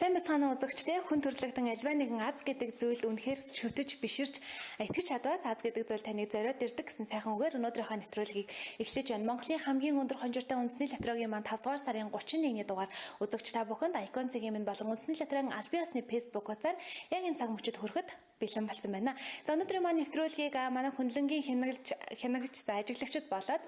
Сайн мэцгааны үзэгчдээ хүн төрөлхтөн альва нэгэн аз гэдэг зүйлд үнэхээр шүтэж биширч итгэж чадваас аз гэдэг зүйл таныг зориод ирдэг гэсэн сайхан үгээр өнөөдрийнхөө нэвтрүүлгийг эхлэж байна. Монголын хамгийн өндөр хонжиртай үндэсний лотерегийн маань 5 дугаар сарын 31-ний дугаар үзэгч та бүхэнд Icon цагийн минь болон үндэсний лотерегийн аль биесны Facebook хуудасаар яг энэ цаг мөчид хүрэхэд бэлэн болсон байна. За өнөөдрийн маань нэвтрүүлгийг манай хөндлөнгийн хянагч ажиглагчид болоод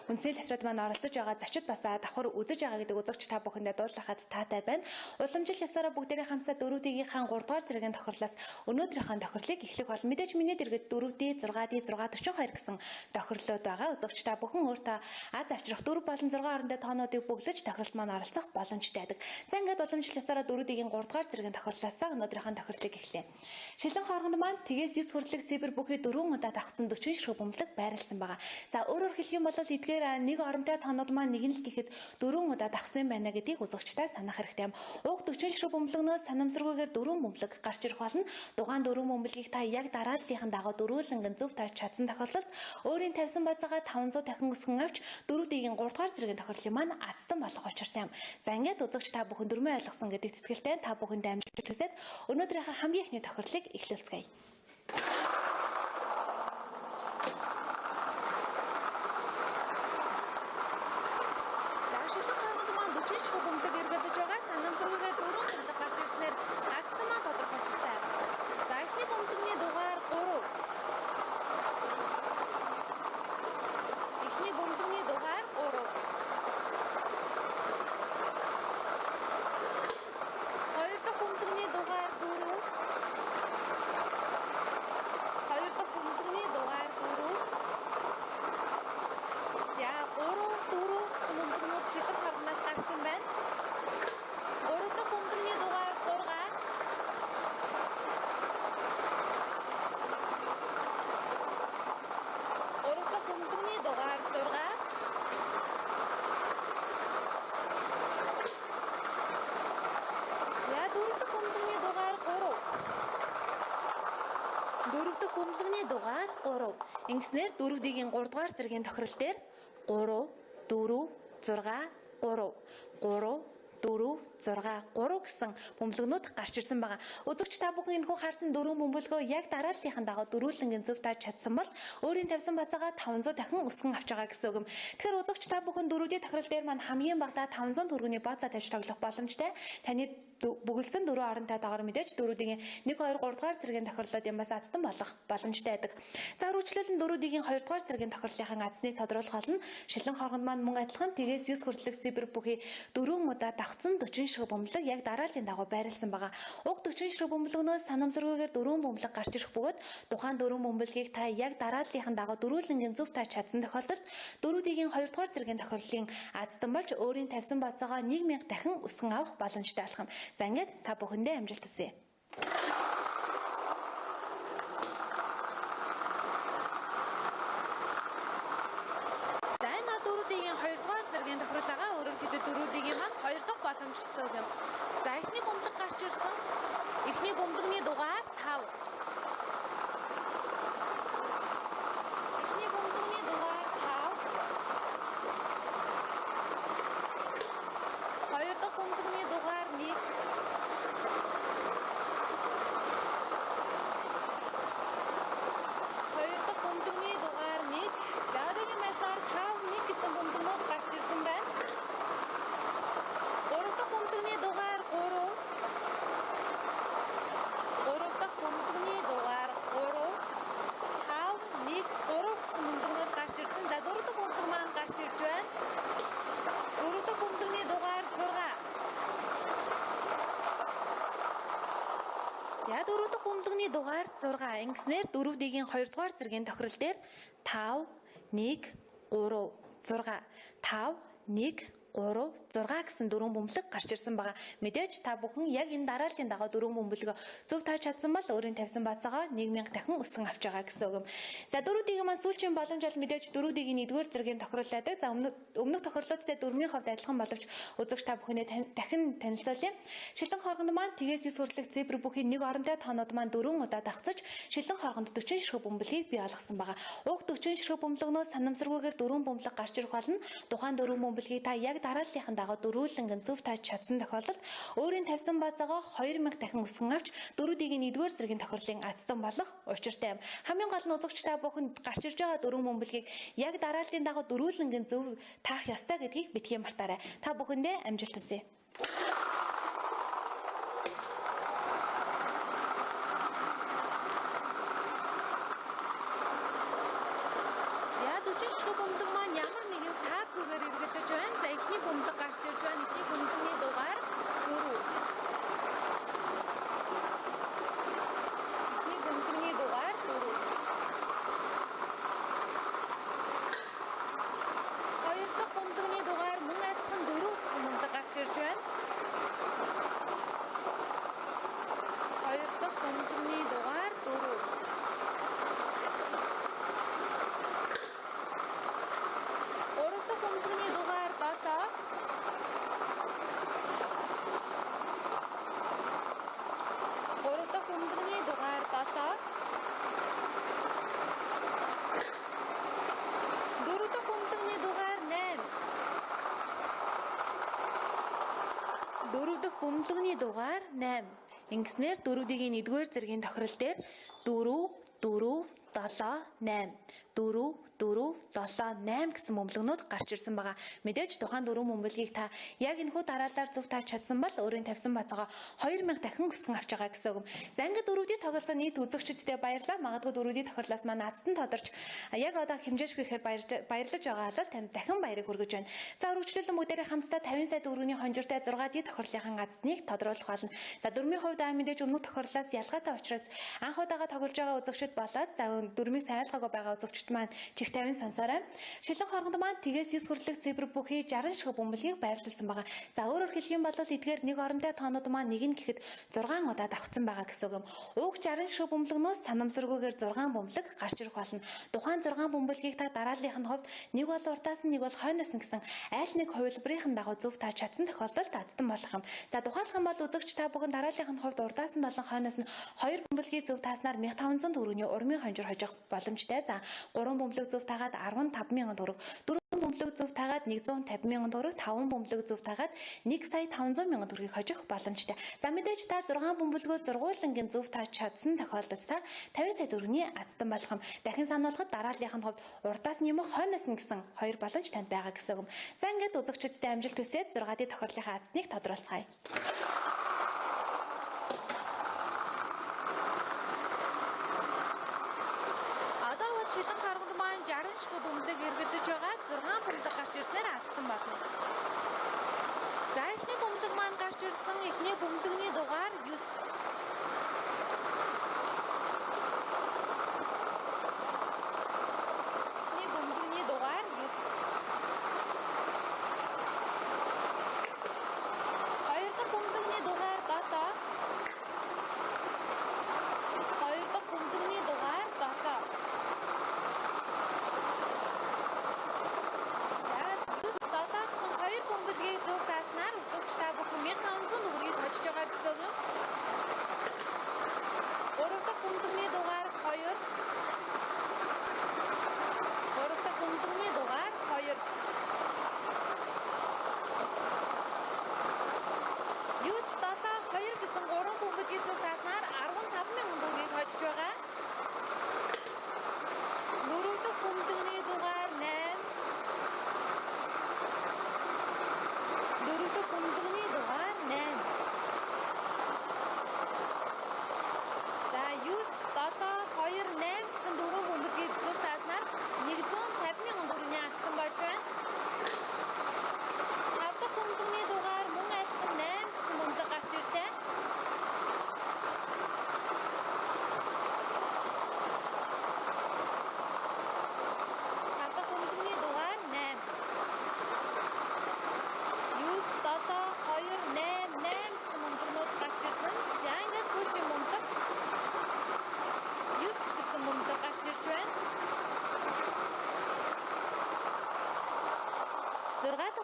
үндэсний лотерейд маань оролцож байгаа зочид бас давхар үзэж байгаа гэдэг үзэгч та бүхэндээ дуулахад таатай байна. Уламжлал ясаараа бүгдээрээ хамсаа 4D-ийн 3 дугаар зэргийн тохирлоос өнөөдрийнхөө тохирлыг эхлэх бол мэдээж миний дэргэд 4D, 6D, 642 гэсэн тохирлууд байгаа. Үзэгч та бүхэн өөртөө аз авчрах 4 болон 6 хоорондоо тоонуудыг бөглөж тохирлт маань оролцох боломжтой байдаг. За ингээд уламжлал ясаараа 4D-ийн 3 дугаар зэргийн тохирлоос өнөөдрийнхөө тохирлыг эхлэе. Шилэн хооронд маань тгээс 9 хүртэлх цифр бүхий 4 удаа давхцсан 40 ширхэг бөмбөлөг байрласан байгаа. За өөрөөр хэлэх юм бол эдгээр нэг оромтой тоонууд маань нэг нь л гэхэд 4 удаа давхцсан байна гэдгийг үзэгчтэй санах хэрэгтэй юм. Уг 40 ширхэг бөмбөлөгнөөс санамсаргүйгээр 4 бөмбөлөг гарч ирэх болно. Дугаан 4 бөмбөлгийг та яг дарааллынхаа дагуу дөрвөлнгэн зөв тавьж чадсан тохиолдолд өөрийн тавьсан бацаагаа 500 дахин өсгөн авч 4D-ийн 3 дугаар зэргийн тохирлын маань азтан болох учиртай юм. За ингээд үзэгч та бүхэн дөрмөө ойлгосон гэдэг сэтгэлтэй та бүхэндээ амжилт хүсээд өнөөдрийнхөө хамгийн ихний тохирлыг эхлүүлцгээе. Ингэснээр 4D-ийн 3 дугаар зэргийн тохирол дээр 3, 4, 6, 3, 4, 3 гэсэн бөмбөлгнүүд гарч ирсэн байгаа. Үзэгч та бүхэн энэхүү харсан 4 бөмбөлгөө яг дарааллынхаа дагуу дөрвөлнгийн зөв тааж чадсан бол өөрийн тавьсан бацаагаа 500 дахин өсгөн авч байгаа гэсэн үг юм. Тэгэхээр үзэгч та бүхэн 4D тохирол дээр маань хамгийн багадаа 500 төгрөгийн бацаа тавьж тоглох боломжтой. Таны бүгэлсэн 4 оронтой дагаар мэдээж 4D-ийн 1, 2, 3 дугаар зэргийн тохирлоод ямаас азтан болох боломжтой байдаг. За үргэлжлүүлэн 4D-ийн 2 дугаар зэргийн тохирлынхаа азныг тодруулах болно. Шилэн хооронд маань мөн адилхан тгээс 9 хүртэлх цифр бүхий 4 удаа давхцсан 40 ширхэг бөмбөлөг яг дарааллын дагуу байрласан байгаа. Уг 40 ширхэг бөмбөлөгнөөс санамсаргүйгээр 4 бөмбөлөг гарч ирэх бөгөөд тухайн 4 бөмбөлгийг та яг дарааллынхаа дагуу дөрвөлнгийн зөв тааж чадсан тохиолдолд 4D-ийн 2 дугаар зэргийн тохирлын аздан болж өөрийн тавьсан бацаагаа 1000 дахин өсгөн авах боломжтой болох юм. За ингээд та бүхэндээ амжилт хүсье. За энэ бол 4D-ийн 2 дугаар зэргийн тохирлогоо өөрөөр хэлбэл 4D-ийн маань 2 дахь боломж гэсэн үг юм. За эхний бөмбөлөг гарч ирсэн. Эхний бөмбөлөгний дугаар 5. За 4 дахь бөмбөлөгний дугаар 6. Ингэснээр 4D-ийн 2 дугаар зэргийн тохирол дээр 5, 1, 3, 6, 5, 1, 3, 6 гэсэн дөрвөн бөмбөлөг гарч ирсэн байгаа. Мэдээж та бүхэн яг энэ дарааллын дагуу дөрвөн бөмбөлгөө зөв тааж чадсан бол өөрийн тавьсан бацаагаа 1000 дахин өсгөн авч байгаа гэсэн үг юм. За 4D-ийн маань сүүлчийн боломж бол мэдээж 4D-ийн 1-р зэргийн тохирлол байдаг. За өмнөх тохирлуудтай 4-ийн хувьд адилхан боловч үзэгч та бүхэнд дахин танилцуулъя. Шилэн хоргонд маань тгээс 9 хүртэлх цифр бүхий нэг оронтой тоонууд маань 4 удаа давхцаж шилэн хоргонд 40 ширхэг бөмбөлгийг бий болгосон байгаа. Уг 40 ширхэг бөмбөлгнөөс санамсаргүйгээр 4 бөмбөлөг гарч ирэх болно. Тухайн 4 бөмбөлгийг та яг дарааллынхаа дагуу дөрвөлөнгөн зөв тааж чадсан тохиолдолд өөрийн тавьсан базаагаа 2000 дахин өсгөн авч дөрүүдийг 1-р зэргийн тохирлын азтан болох учиртай юм. Хамгийн гол нь үзэгч та бүхэнд гарч ирж байгаа дөрвөн бөмбөлгийг яг дарааллын дагуу дөрвөлөнгөн зөв таах ёстой гэдгийг битгий мартаарай. Та бүхэндээ амжилт хүсье. Бөмбөлөг маань ямар нэгэн саадгүйгээр эргэлдэж байна. За эхний бөмбөлөг гарч ирж байна. Эхний бөмбөлөгийн дугаар 4. Эхний бөмбөлөгийн дугаар 4. Хоёр дахь бөмбөлөгийн дугаар мөн адилхан 4 гэсэн бөмбөлөг гарч ирж байна. Хоёр дахь бөмбөлөгийн дугаар 4. Бөмбөлөгийн дугаар 7. Гурав дахь бөмбөлөгийн дугаар 7. Дөрөв дахь бөмбөлөгийн дугаар 8. Дөрөв дахь бөмбөлөгийн дугаар 8. Ингэснээр дөрүүдийн 1-р зэргийн тохирол дээр 4, 4, 7, 8. 4, 4, 7, 8 гэсэн бөмбөлгнүүд гарч ирсэн байгаа. Мэдээж тухайн дөрвөн бөмбөлгийг та яг энэхүү дараалалаар зөв тааж чадсан бол өөрийн тавьсан базаагаа 2000 дахин өсгөн авч байгаа гэсэн үг. За ингээд дөрүүдийн тоглосон нийт үзэгчдэд баярлалаа. Магадгүй дөрүүдийн тохирлоос маань азтан тодорч яг одоо хэмжээшгүй ихээр баярлаж байгаа бол танд дахин баярыг хүргэж байна. За өргөжлөлөн бүгдээрээ хамтдаа 50 сая төгрөгийн хонжиртай 6D тохирлынхаа азтныг тодруулах болно. За дөрмийн хувьд мэдээж өмнөх тохирлоос ялгаатай учраас анх удаага тоглож байгаа үзэгчд болоод за дөрмийг сайн ойлгоогүй байгаа үзэгчд маань чих 50 сансаарай. Шилэн хооронд маань тгээс 9 хүрлэх цифр бүхий 60 шиг бөмбөлгийг байрлуулсан байгаа. За өөрөөр хэлэх юм бол эдгээр нэг орондоо тоонууд маань нэг нь гэхэд 6 удаа давхцсан байгаа гэсэн үг юм. Уг 60 шиг бөмбөлгнөөс санамсаргүйгээр 6 бөмбөлөг гарч ирэх болно. Тухайн 6 бөмбөлгийг та дарааллынх нь хувьд нэг бол уртаас нь нэг бол хойноос нь гэсэн айл нэг хувилбарын дагуу зөв тааж чадсан тохиолдолд азтан болох юм. За тухайлх юм бол үзэгч та бүхэн дарааллынх нь хувьд уртаас нь болон хойноос нь 2 бөмбөлгийг зөв тааснаар 1500 төгрөгийн урмын хонжир хожих боломжтой. За 3 бөмбөлөг зөв таагаад 15000 төгрөг, 4 бөмбөлөг зөв таагаад 150,000 төгрөг, 5 бөмбөлөг зөв таагаад 1,500,000 төгрөгийг хожих боломжтой. За мэдээж та 6 бөмбөлгөө зургуулангийн зөв тааж чадсан тохиолдолд та 50 сая төгрөгийн азтан болох юм. Дахин сануулахад дарааллынх нь хувьд урдаас нь юм уу хойноос нь гэсэн 2 боломж танд байгаа гэсэн юм. За ингээд үзэгчдэд амжилт хүсье. 6D тохирлынхаа азтныг тодруулцгаая. Шилэн хооронд маань 60 шиг бөмбөлөг эргэлдэж байгаа. 6 бөмбөлөг гарч ирснээр азтан болно. За эхний бөмбөлөг маань гарч ирсэн. Эхний бөмбөлөгний дугаар 9. Эхний бөмбөлөгний дугаар 9. Хоёр дахь бөмбөлөгний дугаар 7. Хоёр дахь бөмбөлөгний дугаар 7. Хоёр бөмбөлгийг зөв тааснаар үзэгч та бүхэн 1500 төгрөгийг хожиж байгаа гэсэн үг юм. Гурав дахь бөмбөлгийн дугаар 2. Гурав дахь бөмбөлгийн дугаар 2. 972 гэсэн 3 бөмбөлгийг зөв тааснаар 15,000 төгрөгийг хожиж байгаа. Дөрөв дахь бөмбөлгийн дугаар 8. Дөрөв дахь бөмбөлгийн дугаар 8. За 9, 7, 2, 8 гэсэн дөрвөн бөмбөлгийг зөв тааснаар 150,000 төгрөгийн азтан болж байна. 5 дахь бөмбөлгийн дугаар мөн адилхан 8 гэсэн бөмбөлөг гарч ирлээ.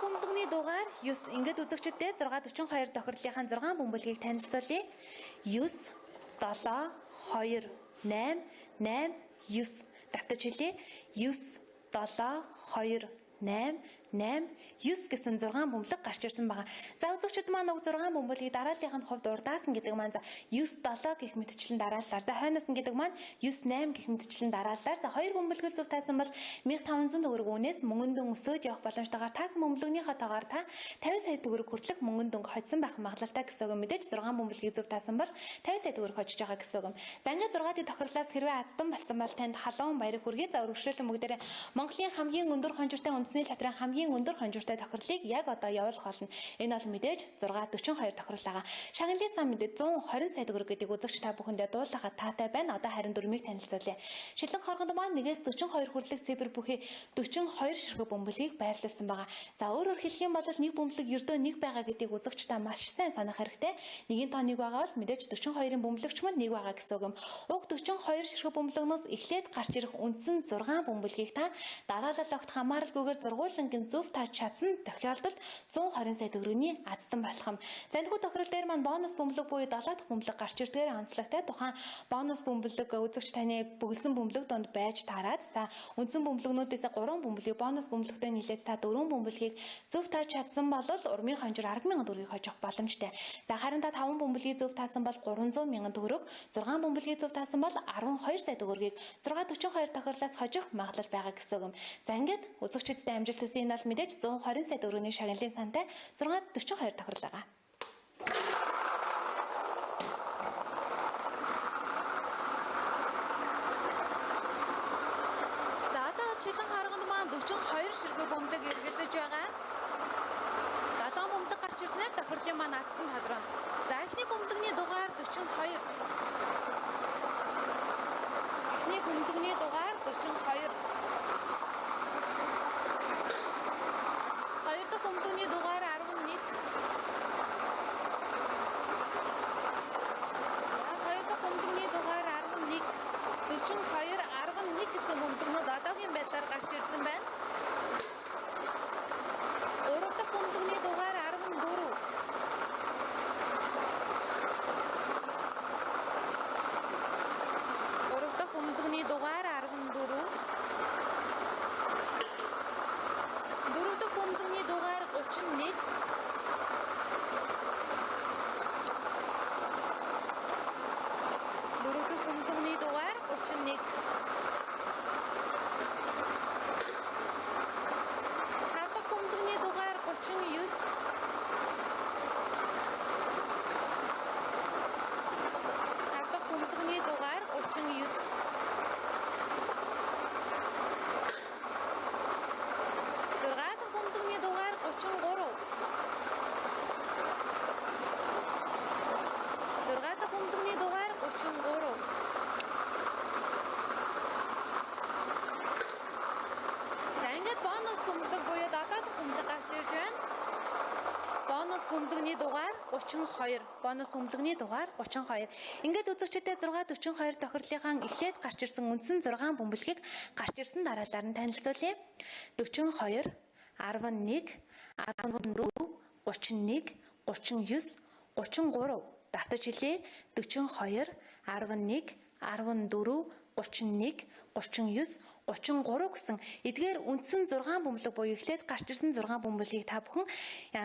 Бөмбөлөгний дугаар 9. Ингээд үзэгчдэд 642 тохирлынхаа 6 бөмбөлгийг танилцуулъя. 9, 7, 2, 8, 8, 9. Давтаж хэлье. 9, 7, 2, 8, 8, 9 гэсэн 6 бөмбөлөг гарч ирсэн байгаа. За үзэгчид маань уг 6 бөмбөлгийг дарааллын хувьд урдаасан гэдэг маань за 9, 7 гэх мэтчлэн дарааллаар. За хойноос нь гэдэг маань 9, 8 гэх мэтчлэн дарааллаар. За 2 бөмбөлгөл зөв таасан бол 1500 төгрөг үнээс мөнгөн дүн өсөж явах боломжтойгоор таасан бөмбөлгийнхаа тоогоор та 50 сая төгрөг хүртэлх мөнгөн дүн хоцсон байх магадлалтай гэсэн үг. Мэдээж 6 бөмбөлгийг зөв таасан бол 50 сая төгрөг хожиж байгаа гэсэн үг. За ингээд 6-ийн тохирлоос хэрвээ аздан болсон бол танд халуун баярыг хүргэе. За өргөжлөлөн бүгдээрээ Монголын хамгийн өндөр хонжиртай үндэсний шатрын хамгийн өндөр хонжиртай тохирлыг яг одоо явуулах болно. Энэ бол мэдээж 642 тохирол байгаа. Шагналын сан мэдээд 120 сая төгрөг гэдэг үзэгч та бүхэндээ дуулахад таатай байна. Одоо харин дөрмийг танилцуулъя. Шилэн хоргонд маань 1-ээс 42 хүрлэх цифр бүхий 42 ширхэг бөмбөлгийг байрлуулсан байгаа. За өөрөөр хэлэх юм бол нэг бөмбөлөг ердөө нэг байгаа гэдгийг үзэгч та маш сайн санах хэрэгтэй. Нэгийн тоо нэг байгаа бол мэдээж 42-ын бөмбөлөгч мань нэг байгаа гэсэн үг юм. Уг 42 ширхэг бөмбөлөгнөөс эхлээд гарч ирэх үндсэн 6 бөмбөлгийг та дараалал огт хамааралгүйгээр зургуулангийн зөв тааж чадсан тохиолдолд 120 сая төгрөгийн аздан болох юм. За энэхүү тохирол дээр маань бонус бөмбөлөг буюу 7 дахь бөмбөлөг гарч ирдгээр онцлогтой тухайн бонус бөмбөлөг үзэгч таны бөглсөн бөмбөлөг донд байж таарад. За үндсэн бөмбөлөгнүүдээс 3 бөмбөлгийг бонус бөмбөлөгтэй нийлээд та 4 бөмбөлгийг зөв тааж чадсан бол урмын хонжир 10,000 төгрөгийг хожих боломжтой. За харин та 5 бөмбөлгийг зөв таасан бол 300,000 төгрөг, 6 бөмбөлгийг зөв таасан бол 12 сая төгрөгийг 642 тохирлоос хожих магадлал байгаа гэсэн үг. За ингээд үзэгчдэд амжилт хүсье. Энэ бол мэдээж 120 сая төгрөгийн шагналын сантай 642 тохирол байгаа. За одоо шилэн харганд маань 42 ширхэг бөмбөлөг эргэлдэж байгаа. 7 бөмбөлөг гарч ирснээр тохирлын маань аздан тодорхой. За эхний бөмбөлөгний дугаар 42. Эхний бөмбөлөгний дугаар 42. Хоёр дахь бөмбөлөгний дугаар 11. Хоёр дахь бөмбөлөгний дугаар 11. 42, 11 гэсэн бөмбөлгнүүд одоогийн байдлаар гарч ирсэн байна. Гурав дахь бөмбөлөгний дугаар 14. Гурав дахь бөмбөлөгний дугаар 14. Дөрөв дахь бөмбөлөгний дугаар 31. Дөрөв дахь бөмбөлөгний дугаар 31. Тавд дахь бөмбөлөгний дугаар 39. Тавд дахь бөмбөлөгний дугаар 39. Бөмбөлөгний дугаар 32. Бонус бөмбөлөгний дугаар 32. Ингээд үзэгчдэд 642 тохирлынхаа эхлээд гарч ирсэн үндсэн 6 бөмбөлгийг гарч ирсэн дараалал нь танилцуулъя. 42, 11, 14, 31, 39, 33. Давтаж хэлье. 42, 11, 14, 31, 39, 33 гэсэн эдгээр үндсэн 6 бөмбөлөг буюу эхлээд гарч ирсэн 6 бөмбөлгийг та бүхэн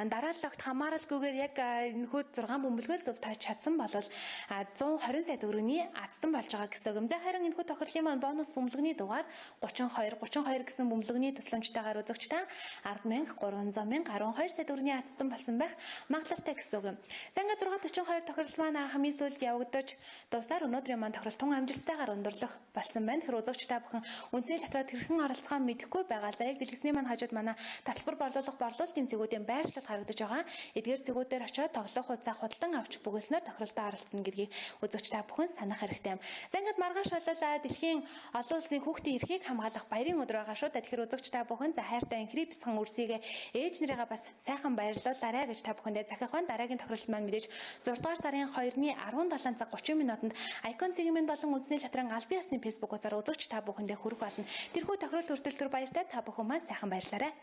дарааллагт хамааралгүйгээр яг энэхүү 6 бөмбөлгөө зөв тааж чадсан бол 120 сая төгрөгийн аздан болж байгаа гэсэн үг. За харин энэхүү тохирлын маань бонус бөмбөлгний дугаар 32 гэсэн бөмбөлгний тусламжтайгаар үзэгч та 10,000, 300,000, 12 сая төгрөгийн аздан болсон байх магадлалтай гэсэн үг. За ингээд 642 тохирол маань хамгийн сүүлд явагдаж дуусаар өнөөдрийн маань тохирол тун амжилттайгаар өндөрлөх болсон байна. Тэгэхээр үзэгч та бүхэн үндэсний шатраад хэрхэн оролцохоо мэдэхгүй байгаа. За яг дэлгэцний маань хажууд манай татвар борлуулах борлуулалтын зэгүүдийн байршлал харагдаж байгаа. Эдгээр зэгүүдээр очиод тоглох хугацаа худалдан авч бүгэлснээр тохиролдоо оролцсон гэдгийг үзэгч та бүхэн санах хэрэгтэй юм. За ингээд маргааш болол дэлхийн олон улсын хүүхдийн эрхийг хамгаалах баярын өдөр байгаа шүү. Тэгэхээр үзэгч та бүхэн за хайртай инхри бяцхан үрсийг ээж нарыгаа бас сайхан баярлуулаарай гэж та бүхэндээ захих байна. Дараагийн тохирол маань мэдээж 6 дугаар сарын 2-ны 17 цаг 30 минутанд Icon цэгмэн болон үндэсний шатран албан ёсны фэйсбүүк хуудасаар үзэгч та бүхэндээ хүрэх болно. Тэрхүү тохирол хүртэл баяртай та бүхэн маань сайхан баярлаарай.